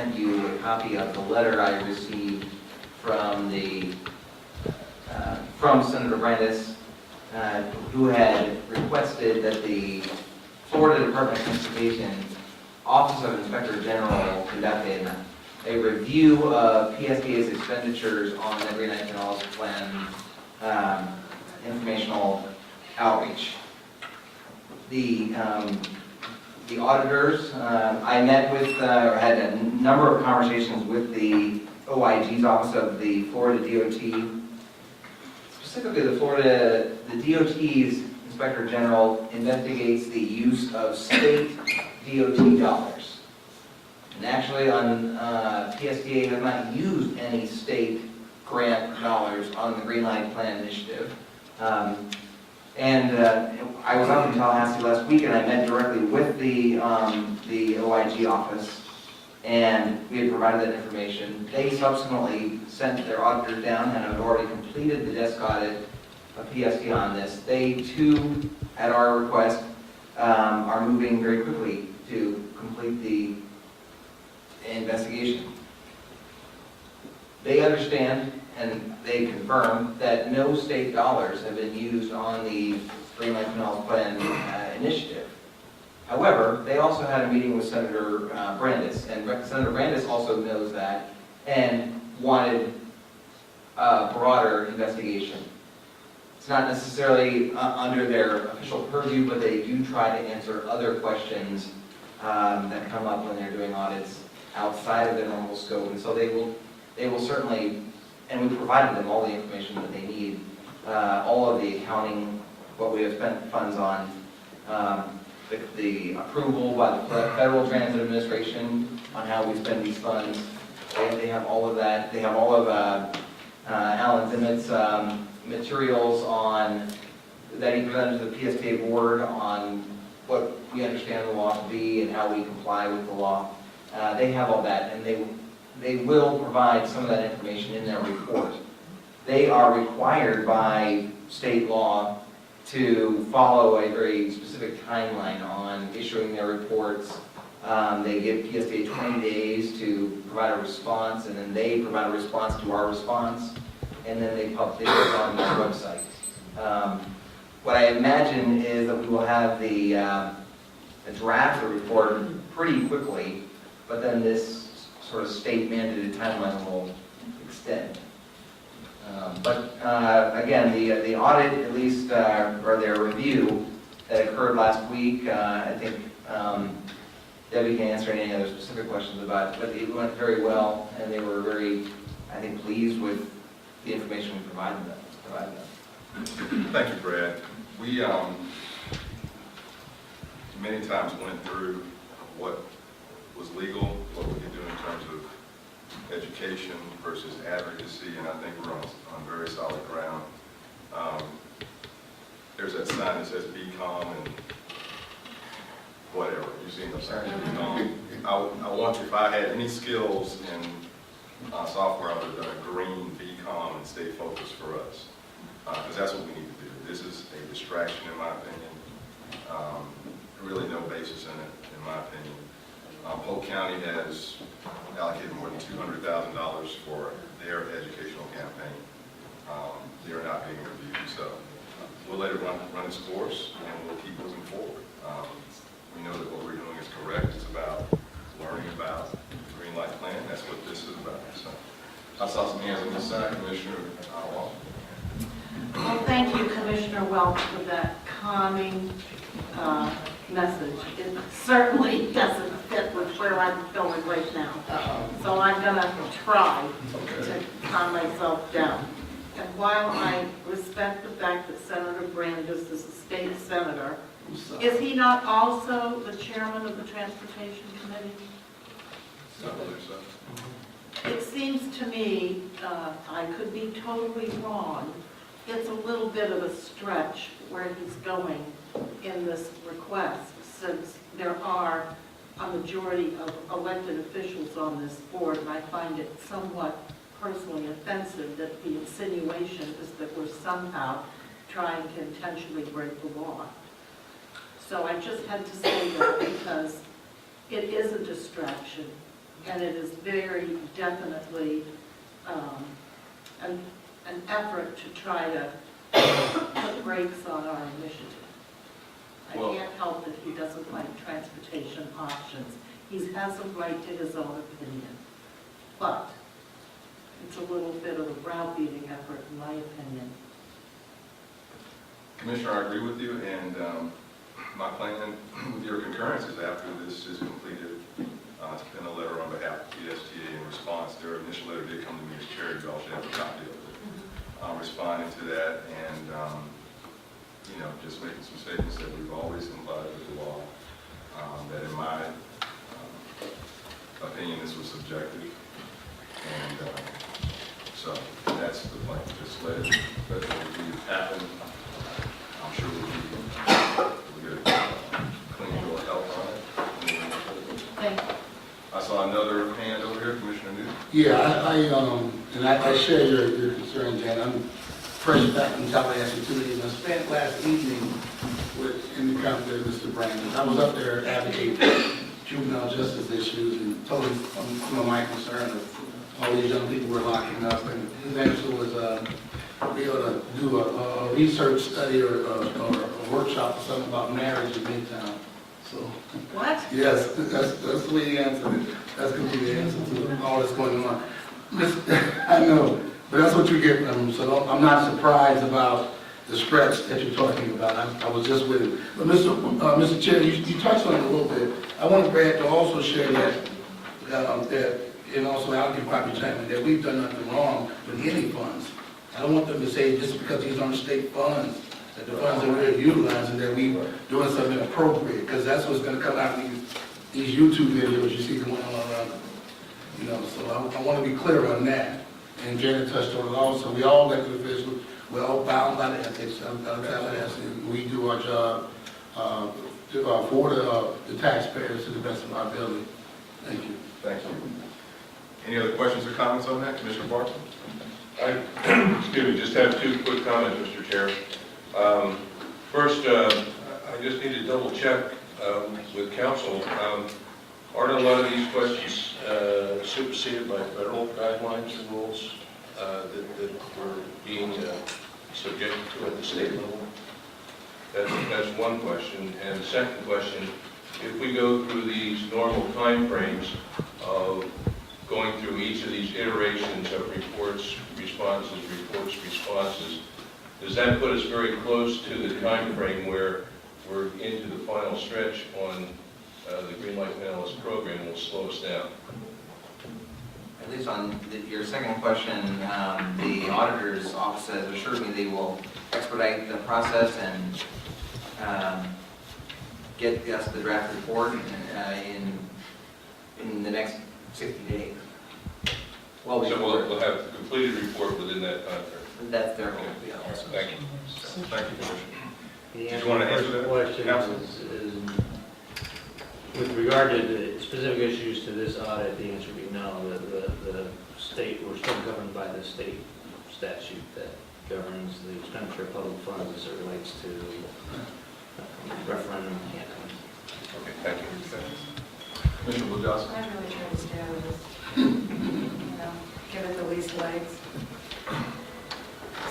sent you a copy of the letter I received from from Senator Brandis, who had requested that the Florida Department of Transportation Office of Inspector General conducted a review of PSTA's expenditures on the Green Lake Canals Plan informational outreach. The auditors, I met with, or had a number of conversations with the OIG's Office of the Florida DOT. Specifically, the DOT's Inspector General investigates the use of state DOT dollars. And actually, PSTA has not used any state grant dollars on the Green Line Plan initiative. I was up in Tallahassee last week, and I met directly with the OIG office, and we had provided that information. They subsequently sent their auditors down and have already completed the desk audit of PSTA on this. They too, at our request, are moving very quickly to complete the investigation. They understand and they confirm that no state dollars have been used on the Green Lake Canals Plan initiative. However, they also had a meeting with Senator Brandis, and Senator Brandis also knows that and wanted a broader investigation. It's not necessarily under their official purview, but they do try to answer other questions that come up when they're doing audits outside of their normal scope, and so they will certainly, and we provided them all the information that they need, all of the accounting, what we have spent funds on, the approval by the Federal Transit Administration on how we spend these funds. They have all of that. They have all of Alan Dimmitt's materials on that he presented to the PSTA board on what we understand the law to be and how we comply with the law. They have all that, and they will provide some of that information in their report. They are required by state law to follow a very specific timeline on issuing their reports. They give PSTA 20 days to provide a response, and then they provide a response to our response, and then they publish it on their website. What I imagine is that we will have the draft of the report pretty quickly, but then this sort of state-mandated timeline will extend. Again, the audit, at least, or their review that occurred last week, I think Debbie can answer any other specific questions about it, but it went very well, and they were very, I think, pleased with the information we provided them. Thank you, Brad. We many times went through what was legal, what we could do in terms of education versus advocacy, and I think we're on very solid ground. There's that sign that says "Be calm" and whatever. You've seen those signs. Be calm. I want you, if I had any skills in software, I would have done a green "Be calm" and stay focused for us, because that's what we need to do. This is a distraction, in my opinion. Really no basis in it, in my opinion. Polk County has allocated more than $200,000 for their educational campaign. They are not being reviewed, so we'll let it run its course, and we'll keep moving forward. We know that what we're doing is correct. It's about learning about the Green Light Plan. That's what this is about. So I saw some hands on this side, Commissioner Welch. Well, thank you, Commissioner Welch, for that calming message. It certainly doesn't fit with where I'm feeling right now. So I'm going to try to calm myself down. And while I respect the fact that Senator Brandis is a state senator, is he not also the chairman of the Transportation Committee? I believe so. It seems to me, I could be totally wrong, it's a little bit of a stretch where he's going in this request, since there are a majority of elected officials on this board, and I find it somewhat personally offensive that the insinuation is that we're somehow trying to intentionally break the law. So I just had to say that because it is a distraction, And it is very definitely an effort to try to put brakes on our initiative. I Well- can't help that he doesn't like transportation options. He has a right to his own opinion. But it's a little bit of a browbeating effort, in my opinion. Commissioner, I agree with you, and my plan with your concurrence is after this is completed, to pen a letter on behalf of PSTA in response. Their initial letter did come to me as chair, you all should have a copy of it. Responding to that and, just making some statements that we've always complied with the law, that in my opinion, this was subjective. And so that's the plan. Just let the review happen. I'm sure we'll get a clean bill of health on it. Thank you. I saw another hand over here, Commissioner Newton. Yeah, I share your concern, Jan. I'm fresh back from Tallahassee 2 days. I spent last evening in the company with Mr. Brandon. I was up there advocating for juvenile justice issues and told him my concern of all these young people we're locking up. And his answer was be able to do a research study or a workshop or something about marriage in Midtown. So, What? yes, that's the way he answered it. That's going to be the answer to all that's going on. I know, but that's what you get from him, so I'm not surprised about the stretch that you're talking about. I was just with it. But Mr. Chair, you touched on it a little bit. I want Brad to also share that, and also I'll give Bobby Chapman, that we've done nothing wrong with any funds. I don't want them to say just because these aren't state funds, that the funds that we're utilizing, that we doing something appropriate, because that's what's going to come out of these YouTube videos you see going on around. So I want to be clear on that. And Janet touched on it also. We all elected officials, we're all bound by the ethics of Tallahassee. We do our job for the taxpayers to the best of our ability. Thank you. Thank you. Any other questions or comments on that, Commissioner Barton? Excuse me, just have two quick comments, Mr. Chair. First, I just need to double check with council. Aren't a lot of these questions superseded by federal guidelines and rules that we're being subjected to at the state level? That's one question. And the second question, if we go through these normal timeframes of going through each of these iterations of reports, responses, does that put us very close to the time frame where we're into the final stretch on the Green Light Panelist program and will slow us down? At least on your second question, the auditor's office has assured me they will expedite the process and get us the draft report in the next 60 days. Well, So we'll have the completed report within that time frame. that's their goal. Yeah. Thank you. Thank you, Commissioner. The Did answer you want to to the answer first that? question Counsel? is with regard to the specific issues to this audit, the answer would be no. The state, we're still governed by the state statute that governs the expenditure of public funds as it relates to referendum campaigns. Okay, thank you. Commissioner Woodhouse? I really try to stay out of this, give it the least legs.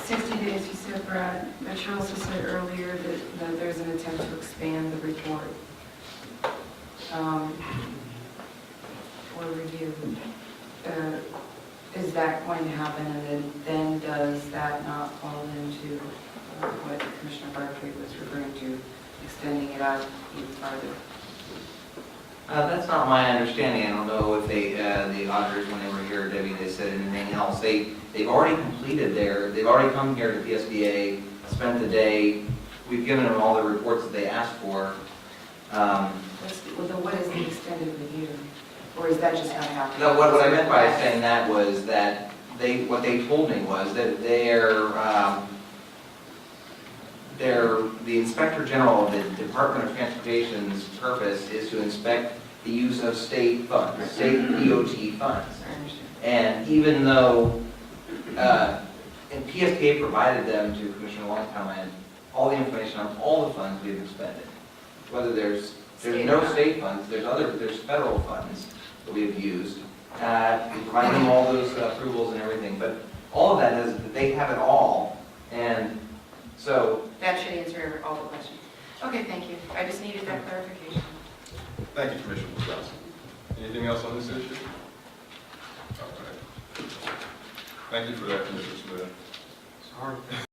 60 days, you said, Brad, but you also said earlier that there's an attempt to expand the report for review. Is that going to happen, and then does that not fall into what Commissioner Barkley was referring to, extending it out even farther? That's not my understanding. I don't know if the auditors, when they were here, Debbie, they said anything else. They've already completed they've already come here to PSTA, spent the day. We've given them all the reports that they asked for. Well, then what is the extended review? Or is that just not happening? No, what I meant by saying that was that what they told me was that the Inspector General of the Department of Transportation's purpose is to inspect the use of state funds, state DOT funds. I understand. And even though, and PSTA provided them to Commissioner Longtime all the information on all the funds we've expended. Whether there's no state funds, there's federal funds that we've used. We provide them all those approvals and everything, but all of that is, they have it all, and so, That should answer all the questions. Okay, thank you. I just needed that clarification. Thank you, Commissioner Johnson. Anything else on this issue? All right. Thank you for that, Commissioner Smith. sorry.